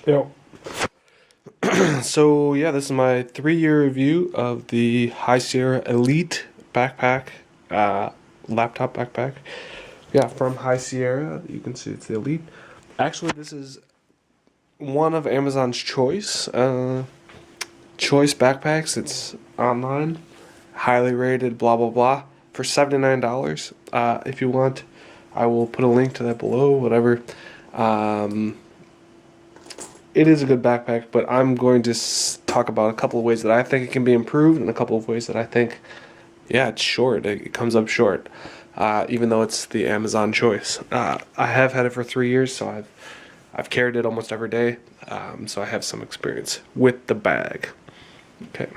Yep. So yeah, this is my 3-year review of the High Sierra Elite backpack, laptop backpack. Yeah, from High Sierra. You can see it's the Elite. Actually, this is one of Amazon's choice backpacks. It's online, highly rated, blah blah blah, for $79. If you want, I will put a link to that below. Whatever. It is a good backpack, but I'm going to talk about a couple of ways that I think it can be improved, and a couple of ways that I think, yeah, it's short. It comes up short, even though it's the Amazon choice. I have had it for 3 years, so I've carried it almost every day, so I have some experience with the bag. Okay.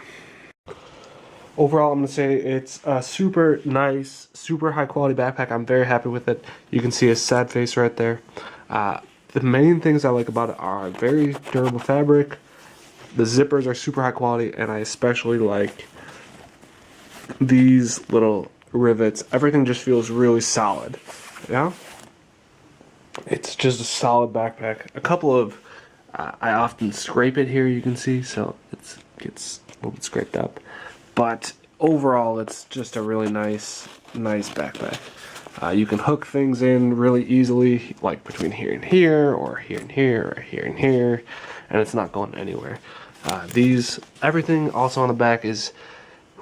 Overall, I'm going to say it's a super nice, super high quality backpack. I'm very happy with it. You can see a sad face right there. The main things I like about it are very durable fabric. The zippers are super high quality, and I especially like these little rivets. Everything just feels really solid. Yeah? It's just a solid backpack. A couple of, I often scrape it here, you can see, so it gets a little bit scraped up. But overall, it's just a really nice backpack. You can hook things in really easily, like between here and here, or here and here, or here and here, and it's not going anywhere. Everything also on the back is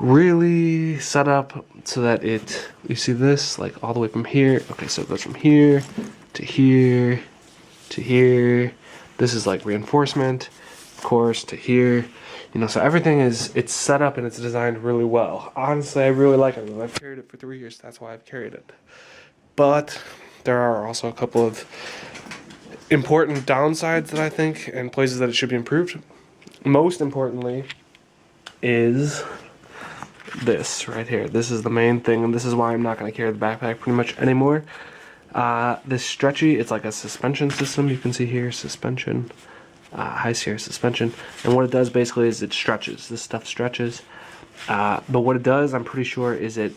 really set up so that you see this, like all the way from here. Okay, so it goes from here to here to here. This is like reinforcement, of course, to here. You know, so everything it's set up and it's designed really well. Honestly, I really like it. I've carried it for 3 years. That's why I've carried it. But there are also a couple of important downsides that I think, and places that it should be improved. Most importantly is this right here. This is the main thing, and this is why I'm not going to carry the backpack pretty much anymore. This stretchy, it's like a suspension system. You can see here, suspension. High Sierra suspension, and what it does basically is it stretches. This stuff stretches, but what it does, I'm pretty sure, is it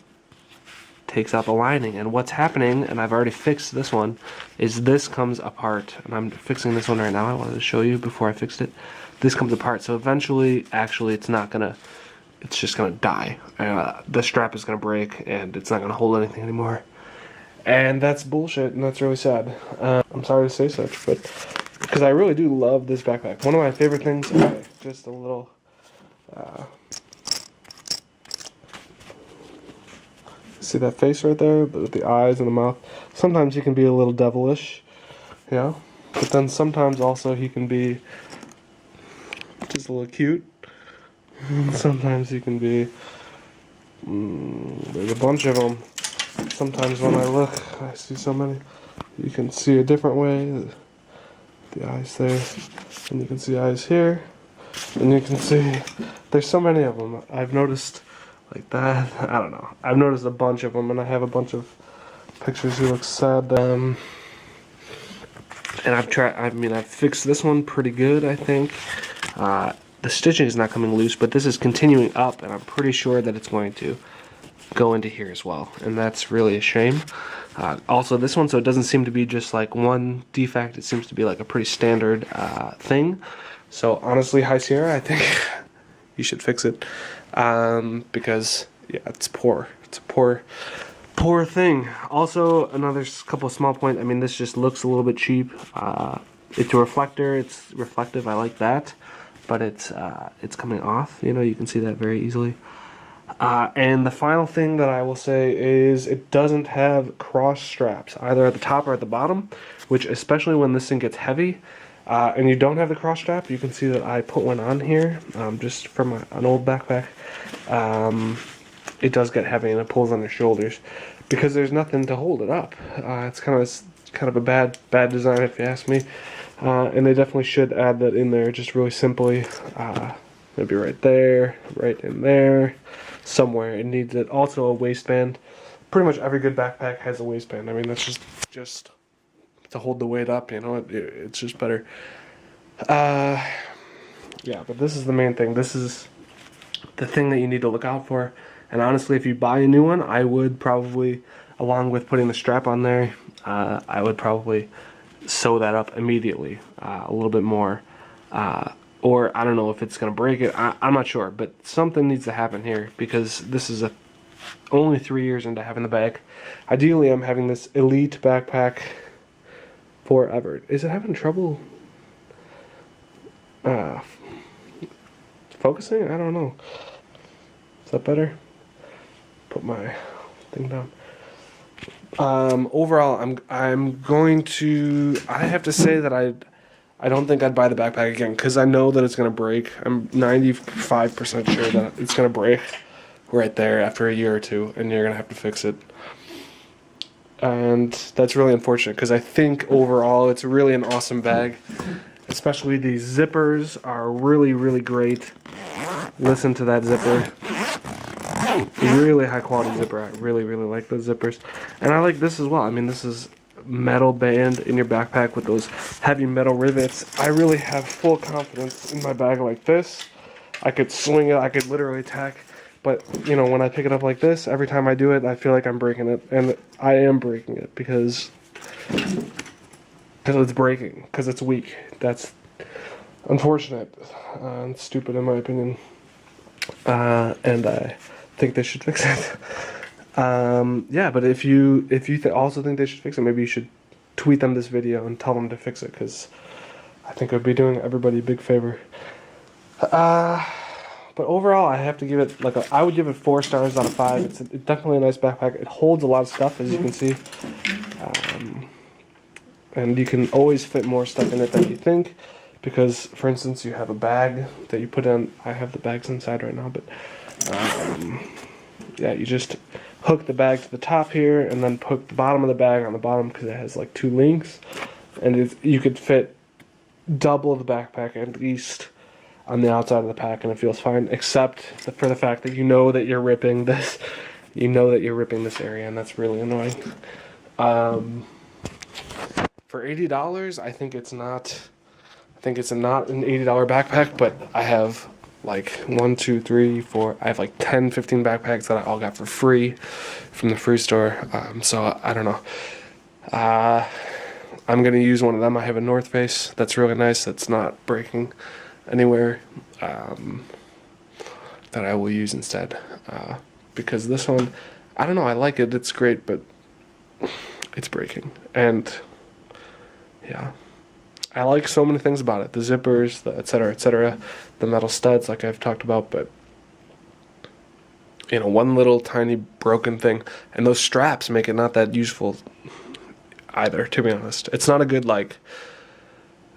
takes out the lining. And what's happening, and I've already fixed this one, is this comes apart, and I'm fixing this one right now. I wanted to show you before I fixed it. This comes apart, so eventually, actually, it's just gonna die. The strap is gonna break, and it's not gonna hold anything anymore. And that's bullshit, and that's really sad. I'm sorry to say such, but because I really do love this backpack. One of my favorite things, okay, just a little, see that face right there, with the eyes and the mouth? Sometimes he can be a little devilish, you know, but then sometimes also he can be just a little cute. Sometimes he can be, there's a bunch of them. Sometimes when I look, I see so many. You can see a different way. The eyes there, and you can see eyes here, and you can see there's so many of them. I've noticed like that. I don't know. I've noticed a bunch of them, and I have a bunch of pictures. He looks sad. And I've fixed this one pretty good, I think. The stitching is not coming loose, but this is continuing up, and I'm pretty sure that it's going to go into here as well, and that's really a shame. Also, this one, so it doesn't seem to be just like one defect, it seems to be like a pretty standard thing. So honestly, High Sierra, I think you should fix it, because yeah, it's poor. It's a poor thing. Also, another couple of small points. I mean, this just looks a little bit cheap. It's a reflector. It's reflective. I like that, but it's coming off. You know, you can see that very easily. And the final thing that I will say is it doesn't have cross straps, either at the top or at the bottom, which, especially when this thing gets heavy, and you don't have the cross strap, you can see that I put one on here, just from an old backpack. It does get heavy and it pulls on your shoulders, because there's nothing to hold it up. It's kind of a bad design, if you ask me. And they definitely should add that in there, just really simply. Maybe right there, right in there, somewhere. It needs it. Also a waistband. Pretty much every good backpack has a waistband. I mean, that's just to hold the weight up, you know. It's just better. Yeah, but this is the main thing. This is the thing that you need to look out for. And honestly, if you buy a new one, I would probably, along with putting the strap on there, I would probably sew that up immediately, a little bit more. Or I don't know if it's going to break it. I'm not sure, but something needs to happen here because this is only 3 years into having the bag. Ideally, I'm having this elite backpack forever. Is it having trouble focusing? I don't know. Is that better? Put my thing down. Overall, I'm going to. I have to say that I don't think I'd buy the backpack again because I know that it's gonna break. I'm 95% sure that it's gonna break right there after a year or two, and you're gonna have to fix it. And that's really unfortunate because I think overall it's really an awesome bag. Especially these zippers are really, really great. Listen to that zipper. Really high quality zipper. I really, really like those zippers. And I like this as well. I mean, this is metal band in your backpack with those heavy metal rivets. I really have full confidence in my bag like this. I could swing it. I could literally tack. But, you know, when I pick it up like this, every time I do it, I feel like I'm breaking it. And I am breaking it because it's breaking. Because it's weak. That's unfortunate and stupid in my opinion. And I think they should fix it. Yeah, but if you also think they should fix it, maybe you should tweet them this video and tell them to fix it, because I think it would be doing everybody a big favor. But overall, I have to give it I would give it 4 stars out of 5. It's definitely a nice backpack. It holds a lot of stuff, as you can see, and you can always fit more stuff in it than you think. Because, for instance, you have a bag that you put in. I have the bags inside right now, but yeah, you just hook the bag to the top here, and then hook the bottom of the bag on the bottom because it has like 2 links, and you could fit double the backpack at least on the outside of the pack, and it feels fine, except for the fact that you know that you're ripping this. You know that you're ripping this area, and that's really annoying. For $80, I think it's not. I think it's not an $80 backpack, but I have like 1, 2, 3, 4. I have like 10, 15 backpacks that I all got for free from the free store. So I don't know. I'm gonna use one of them. I have a North Face that's really nice. That's not breaking anywhere. That I will use instead. Because this one, I don't know. I like it. It's great, but it's breaking. And yeah. I like so many things about it. The zippers, the etc., the metal studs like I've talked about, but you know, one little tiny broken thing, and those straps make it not that useful either, to be honest. It's not a good like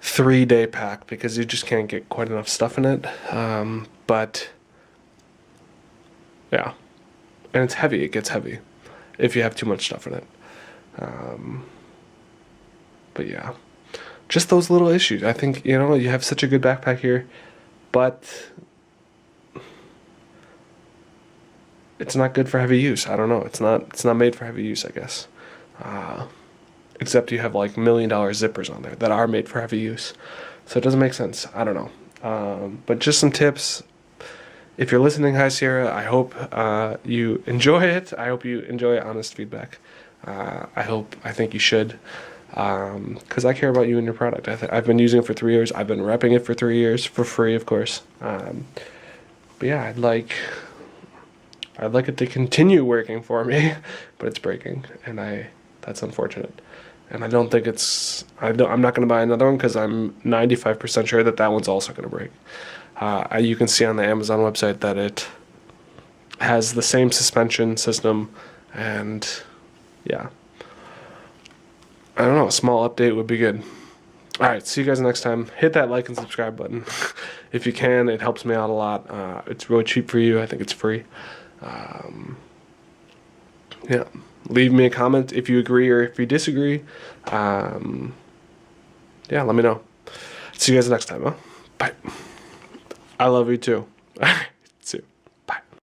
3-day pack because you just can't get quite enough stuff in it. But yeah. And it's heavy. It gets heavy if you have too much stuff in it. But yeah. Just those little issues. I think, you know, you have such a good backpack here, but it's not good for heavy use. I don't know. It's not made for heavy use, I guess. Except you have like $1 million zippers on there that are made for heavy use. So it doesn't make sense. I don't know. But just some tips. If you're listening, hi Sierra, I hope you enjoy it. I hope you enjoy honest feedback. I think you should. Because I care about you and your product. I've been using it for 3 years. I've been repping it for 3 years for free, of course. But yeah, I'd like it to continue working for me, but it's breaking, and that's unfortunate. And I don't think I'm not going to buy another one because I'm 95% sure that one's also going to break. You can see on the Amazon website that it has the same suspension system, and yeah. I don't know, a small update would be good. Alright, see you guys next time. Hit that like and subscribe button. If you can, it helps me out a lot. It's really cheap for you. I think it's free. Yeah. Leave me a comment if you agree or if you disagree. Yeah, let me know. See you guys next time, huh? Bye. I love you too.